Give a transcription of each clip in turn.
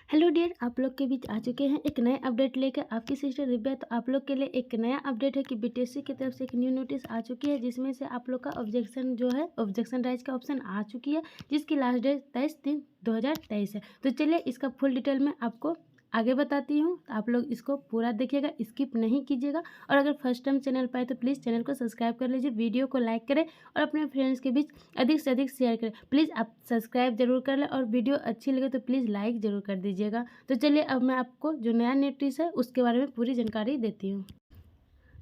Hello dear, आप लोग के बीच आ चुके हैं एक नए अपडेट लेकर आपकी सिस्टर दिव्या। तो आप लोग के लिए एक नया अपडेट है कि बीटीएससी की तरफ से एक न्यू नोटिस आ चुकी है, जिसमें से आप लोग का ऑब्जेक्शन जो है ऑब्जेक्शन राइज का ऑप्शन आ चुकी है, जिसकी लास्ट डेट 23/3/2023 है। तो चलिए इसका फुल डिटेल में आपको आगे बताती हूँ, तो आप लोग इसको पूरा देखिएगा, स्किप नहीं कीजिएगा। और अगर फर्स्ट टाइम चैनल पर आए तो प्लीज़ चैनल को सब्सक्राइब कर लीजिए, वीडियो को लाइक करें और अपने फ्रेंड्स के बीच अधिक से अधिक शेयर करें। प्लीज़ आप सब्सक्राइब जरूर कर लें और वीडियो अच्छी लगे तो प्लीज़ लाइक ज़रूर कर दीजिएगा। तो चलिए अब मैं आपको जो नया नोटिस है उसके बारे में पूरी जानकारी देती हूँ।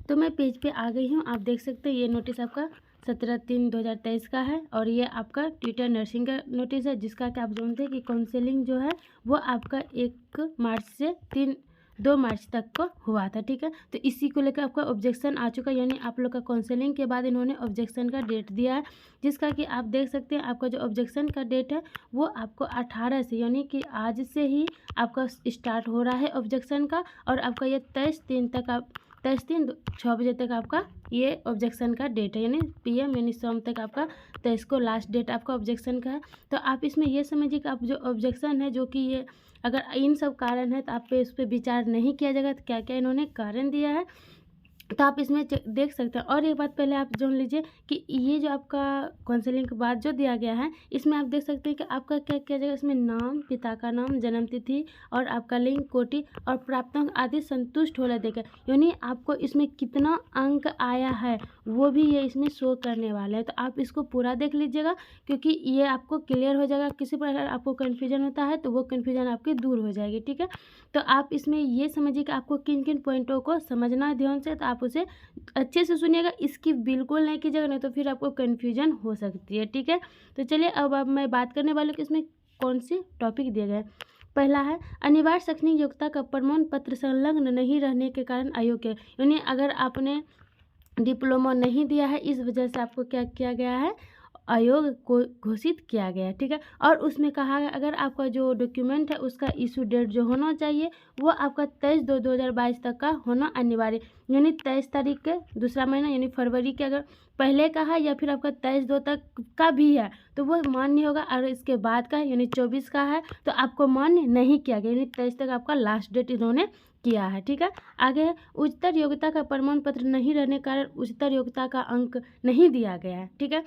तो मैं पेज पे आ गई हूँ, आप देख सकते हैं ये नोटिस आपका 17/3/2023 का है और ये आपका ट्विटर नर्सिंग का नोटिस है, जिसका कि आप जानते हैं कि काउंसलिंग जो है वो आपका 1 मार्च से 2 मार्च तक को हुआ था। ठीक है, तो इसी को लेकर आपका ऑब्जेक्शन आ चुका है, यानी आप लोग का काउंसलिंग के बाद इन्होंने ऑब्जेक्शन का डेट दिया है, जिसका कि आप देख सकते हैं आपका जो ऑब्जेक्शन का डेट है वो आपको 18 से, यानी कि आज से ही आपका स्टार्ट हो रहा है ऑब्जेक्शन का। और आपका ये 23/3 तक आप 23/3 6 बजे तक आपका ये ऑब्जेक्शन का डेट है, यानी PM यानी शाम तक आपका 23 को लास्ट डेट आपका ऑब्जेक्शन का है। तो आप इसमें ये समझिए कि आप जो ऑब्जेक्शन है, जो कि ये अगर इन सब कारण है तो आप पे उस पर विचार नहीं किया जाएगा। तो क्या क्या इन्होंने कारण दिया है तो आप इसमें देख सकते हैं। और एक बात पहले आप जान लीजिए कि ये जो आपका काउंसलिंग के बाद जो दिया गया है, इसमें आप देख सकते हैं कि आपका क्या किया जाएगा। इसमें नाम, पिता का नाम, जन्म तिथि और आपका लिंग, कोटि और प्राप्तांक आदि संतुष्ट होना देगा, यानी आपको इसमें कितना अंक आया है वो भी ये इसमें शो करने वाला है। तो आप इसको पूरा देख लीजिएगा, क्योंकि ये आपको क्लियर हो जाएगा। किसी प्रकार आपको कन्फ्यूजन होता है तो वो कन्फ्यूजन आपकी दूर हो जाएगी। ठीक है, तो आप इसमें ये समझिए कि आपको किन किन पॉइंटों को समझना है ध्यान से, तो आप उसे अच्छे से सुनिएगा, इसकी बिल्कुल नहीं कीजिएगा, नहीं तो फिर आपको कन्फ्यूजन हो सकती है। ठीक है, तो चलिए अब मैं बात करने वाली हूँ कि इसमें कौन सी टॉपिक दिए गए। पहला है अनिवार्य शैक्षणिक योग्यता का प्रमाण पत्र संलग्न नहीं रहने के कारण अयोग्य, यानी अगर आपने डिप्लोमा नहीं दिया है इस वजह से आपको क्या किया गया है, आयोग को घोषित किया गया है। ठीक है, और उसमें कहा है अगर आपका जो डॉक्यूमेंट है उसका इशू डेट जो होना चाहिए वो आपका 23/2/2022 तक का होना अनिवार्य, यानी 23 तारीख के दूसरा महीना यानी फरवरी के अगर पहले का है या फिर आपका 23/2 तक का भी है तो वो मान्य होगा। और इसके बाद का है यानी 24 का है तो आपको मान्य नहीं किया गया, यानी 23 तक आपका लास्ट डेट इन्होंने किया है। ठीक है, आगे है उच्चतर योग्यता का प्रमाण पत्र नहीं रहने के कारण उच्चतर योग्यता का अंक नहीं दिया गया है। ठीक है,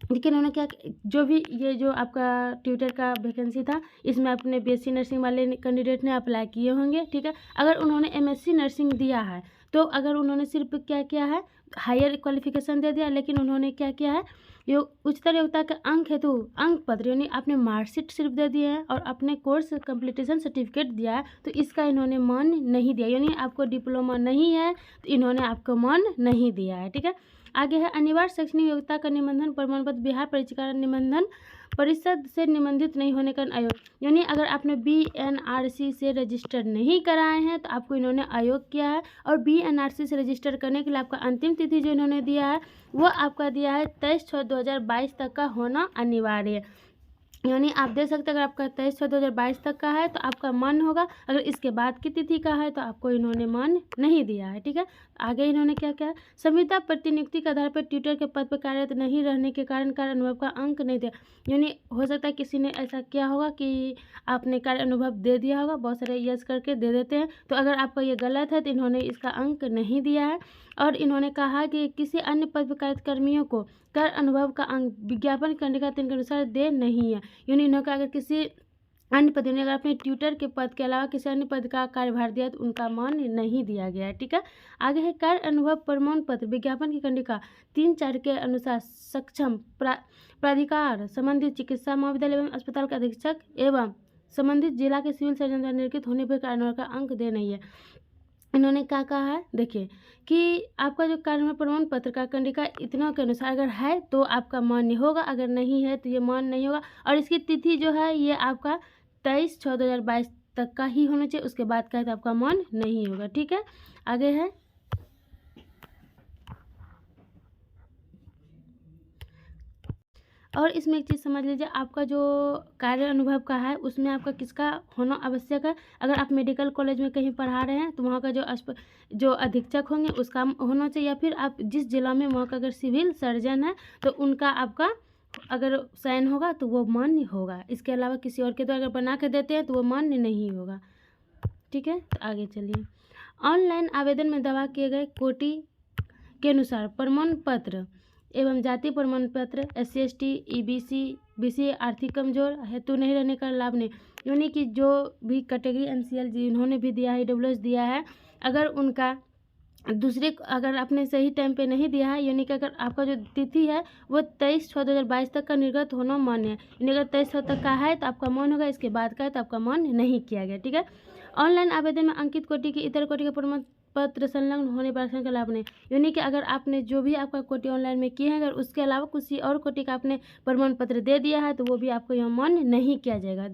लेकिन उन्होंने क्या, जो भी ये जो आपका ट्यूटर का वैकेंसी था इसमें अपने BSc नर्सिंग वाले कैंडिडेट ने अप्लाई किए होंगे। ठीक है, अगर उन्होंने MSc नर्सिंग दिया है तो अगर उन्होंने सिर्फ क्या किया है, हायर क्वालिफिकेशन दे दिया, लेकिन उन्होंने क्या किया है, ये उच्चतर योग्यता के अंक हेतु अंक पत्र यानी आपने मार्कशीट सिर्फ दे दिए हैं और अपने कोर्स कंप्लीटेशन सर्टिफिकेट दिया है, तो इसका इन्होंने मान नहीं दिया, यानी आपको डिप्लोमा नहीं है तो इन्होंने आपको मान नहीं दिया है। ठीक है, आगे है अनिवार्य शैक्षणिक योग्यता का निबंधन प्रमाण पत्र बिहार परीक्षा निबंधन परिषद से निबंधित नहीं होने का अयोग, यानी अगर आपने BNRC से रजिस्टर नहीं कराए हैं तो आपको इन्होंने अयोग किया है। और BNRC से रजिस्टर करने के लिए आपका अंतिम तिथि जो इन्होंने दिया है वो आपका दिया है 23/6/2022 तक का होना अनिवार्य है, यानी आप देख सकते हैं अगर आपका 23/6/2022 तक का है तो आपका मान्य होगा, अगर इसके बाद की तिथि का है तो आपको इन्होंने मान्य नहीं दिया है। ठीक है, आगे इन्होंने क्या किया, संविदा प्रतिनियुक्ति के आधार पर ट्यूटर के पद पर कार्यरत नहीं रहने के कारण कार्य अनुभव का अंक नहीं दिया, यानी हो सकता है किसी ने ऐसा किया होगा कि आपने कार्य अनुभव दे दिया होगा, बहुत सारे यस करके दे देते हैं, तो अगर आपका ये गलत है तो इन्होंने इसका अंक नहीं दिया है। और इन्होंने कहा कि किसी अन्य पद पर कार्यरत कर्मियों को कर अनुभव का अंक विज्ञापन कंडिका 3 के अनुसार दे नहीं है, यानी इन्होंने कहा अगर किसी अन्य पद यानी अगर अपने ट्यूटर के पद के अलावा किसी अन्य पद का कार्यभार दिया तो उनका मान नहीं दिया गया है। ठीक है, आगे है कार्य अनुभव प्रमाण पत्र विज्ञापन की कंडिका 3-4 के अनुसार सक्षम प्राधिकार संबंधित चिकित्सा महाविद्यालय एवं अस्पताल के अधीक्षक एवं संबंधित जिला के सिविल सर्जन द्वारा निर्मित होने पर कार्य अनुभव का अंक दे नहीं है। इन्होंने क्या कहा है, देखिए कि आपका जो कार्य प्रमाण पत्र का कंडिका इतना के अनुसार अगर है तो आपका मान्य होगा, अगर नहीं है तो ये मान्य नहीं होगा। और इसकी तिथि जो है ये आपका 23/6/2022 तक का ही होना चाहिए, उसके बाद का है तो आपका मान्य नहीं होगा। ठीक है, आगे है और इसमें एक चीज़ समझ लीजिए, आपका जो कार्य अनुभव का है उसमें आपका किसका होना आवश्यक है, अगर आप मेडिकल कॉलेज में कहीं पढ़ा रहे हैं तो वहाँ का जो अधीक्षक होंगे उसका होना चाहिए, या फिर आप जिस जिला में वहाँ का अगर सिविल सर्जन है तो उनका आपका अगर साइन होगा तो वो मान्य होगा, इसके अलावा किसी और के द्वारा अगर बना के देते हैं तो वो मान्य नहीं होगा। ठीक है, तो आगे चलिए। ऑनलाइन आवेदन में दावा किए गए कोटि के अनुसार प्रमाण पत्र एवं जाति प्रमाण पत्र SC ST EBC BC आर्थिक कमजोर हेतु नहीं रहने का लाभ नहीं, यानी कि जो भी कैटेगरी NCL जिन्होंने भी दिया है EWS दिया है, अगर उनका दूसरे अगर आपने सही टाइम पे नहीं दिया है, यानी कि अगर आपका जो तिथि है वो 23/6/2022 तक का निर्गत होना मान्य है, यानी अगर 23 तक का है तो आपका मान्य होगा, इसके बाद का है तो आपका मान्य नहीं किया गया। ठीक है, ऑनलाइन आवेदन में अंकित कोटि की इतर कोटि का प्रमाण पत्र संलग्न होने पर आरक्षण का लाभ नहीं, यानी कि अगर आपने जो भी आपका कोटि ऑनलाइन में किए हैं अगर उसके अलावा किसी और कोटि का आपने प्रमाण पत्र दे दिया है तो वो भी आपको यहाँ मान्य नहीं किया जाएगा।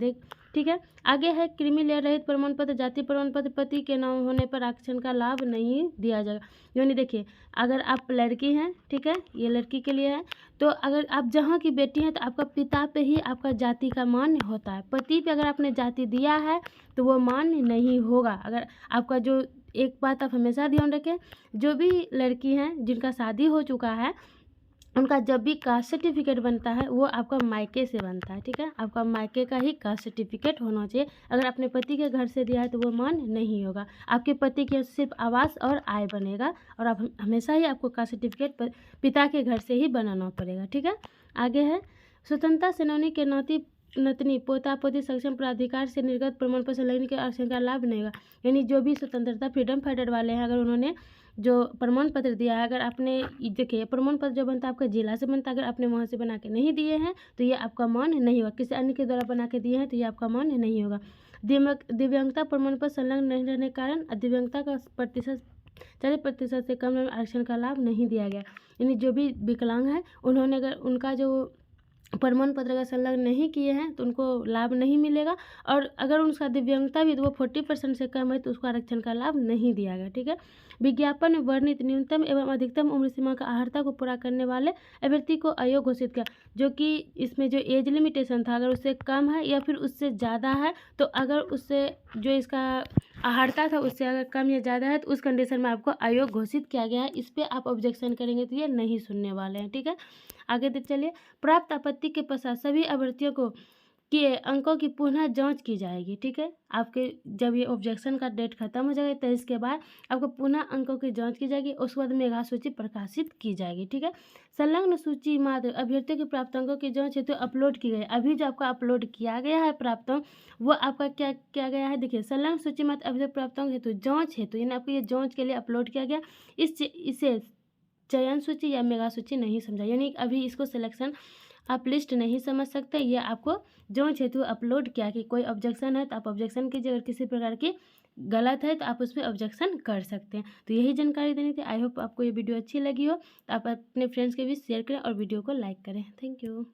ठीक है, आगे है क्रीमी लेयर रहित प्रमाण पत्र जाति प्रमाण पत्र पति के नाम होने पर आरक्षण का लाभ नहीं दिया जाएगा। यानी देखिए, अगर आप लड़की हैं, ठीक है, ये लड़की के लिए है, तो अगर आप जहाँ की बेटी हैं तो आपका पिता पे ही आपका जाति का मान्य होता है, पति पे अगर आपने जाति दिया है तो वो मान्य नहीं होगा। अगर आपका जो एक बात आप हमेशा ध्यान रखें, जो भी लड़की हैं जिनका शादी हो चुका है उनका जब भी कास्ट सर्टिफिकेट बनता है वो आपका मायके से बनता है। ठीक है, आपका मायके का ही कास्ट सर्टिफिकेट होना चाहिए। अगर अपने पति के घर से दिया है तो वो मान्य नहीं होगा, आपके पति के सिर्फ आवास और आय बनेगा, और आप हमेशा ही आपको कास्ट सर्टिफिकेट पिता के घर से ही बनाना पड़ेगा। ठीक है, आगे है स्वतंत्रता सेनानी के नाती नतनी पोता पोती सक्षम प्राधिकार से निर्गत प्रमाण पत्र संलग्न के आरक्षण का लाभ नहीं होगा, यानी जो भी स्वतंत्रता फ्रीडम फाइटर वाले हैं अगर उन्होंने जो प्रमाण पत्र दिया है, अगर आपने देखिए प्रमाण पत्र जो बनता है आपका जिला से बनता है, अगर आपने वहाँ से बना के नहीं दिए हैं तो ये आपका मान्य नहीं होगा, किसी अन्य के द्वारा बना के दिए हैं तो ये आपका मान्य नहीं होगा। दिव्यांगता प्रमाण पत्र संलग्न नहीं रहने के कारण दिव्यांगता का प्रतिशत 40% से कम आरक्षण का लाभ नहीं दिया गया, यानी जो भी विकलांग है उन्होंने अगर उनका जो प्रमाण पत्र का संलग्न नहीं किए हैं तो उनको लाभ नहीं मिलेगा, और अगर उनका दिव्यांगता भी तो वो 40% से कम है तो उसको आरक्षण का लाभ नहीं दिया गया। ठीक है, विज्ञापन में वर्णित न्यूनतम एवं अधिकतम उम्र सीमा का अर्हता को पूरा करने वाले अभ्यर्थी को अयोग्य घोषित किया, जो कि इसमें जो एज लिमिटेशन था अगर उससे कम है या फिर उससे ज़्यादा है, तो अगर उससे जो इसका अर्हता था उससे अगर कम या ज़्यादा है तो उस कंडीशन में आपको अयोग्य घोषित किया गया है। इस पर आप ऑब्जेक्शन करेंगे तो ये नहीं सुनने वाले हैं। ठीक है, आगे देख चलिए। प्राप्त आपत्ति के पश्चात सभी अभ्यर्थियों को के अंकों की पुनः जांच की जाएगी। ठीक है, आपके जब ये ऑब्जेक्शन का डेट खत्म हो जाएगा तो इसके बाद आपको पुनः अंकों की जांच की जाएगी, उसके बाद मेगा सूची प्रकाशित की जाएगी। ठीक है, संलग्न सूची मात्र अभ्यर्थियों के प्राप्त अंकों की जांच हेतु अपलोड की गई। अभी जो आपका अपलोड किया गया है प्राप्त अंक वो आपका क्या किया गया है, देखिए संलग्न सूची मात्र अभ्यर्थी प्राप्त अंक हेतु जाँच हेतु, यानी आपको ये जाँच के लिए अपलोड किया गया। इसे चयन सूची या मेगा सूची नहीं समझा, यानी अभी इसको सिलेक्शन आप लिस्ट नहीं समझ सकते, ये आपको जांच हेतु अपलोड किया। कि कोई ऑब्जेक्शन है तो आप ऑब्जेक्शन कीजिए, अगर किसी प्रकार की गलत है तो आप उस पर ऑब्जेक्शन कर सकते हैं। तो यही जानकारी देनी थी। आई होप आपको ये वीडियो अच्छी लगी हो, तो आप अपने फ्रेंड्स के बीच शेयर करें और वीडियो को लाइक करें। Thank you.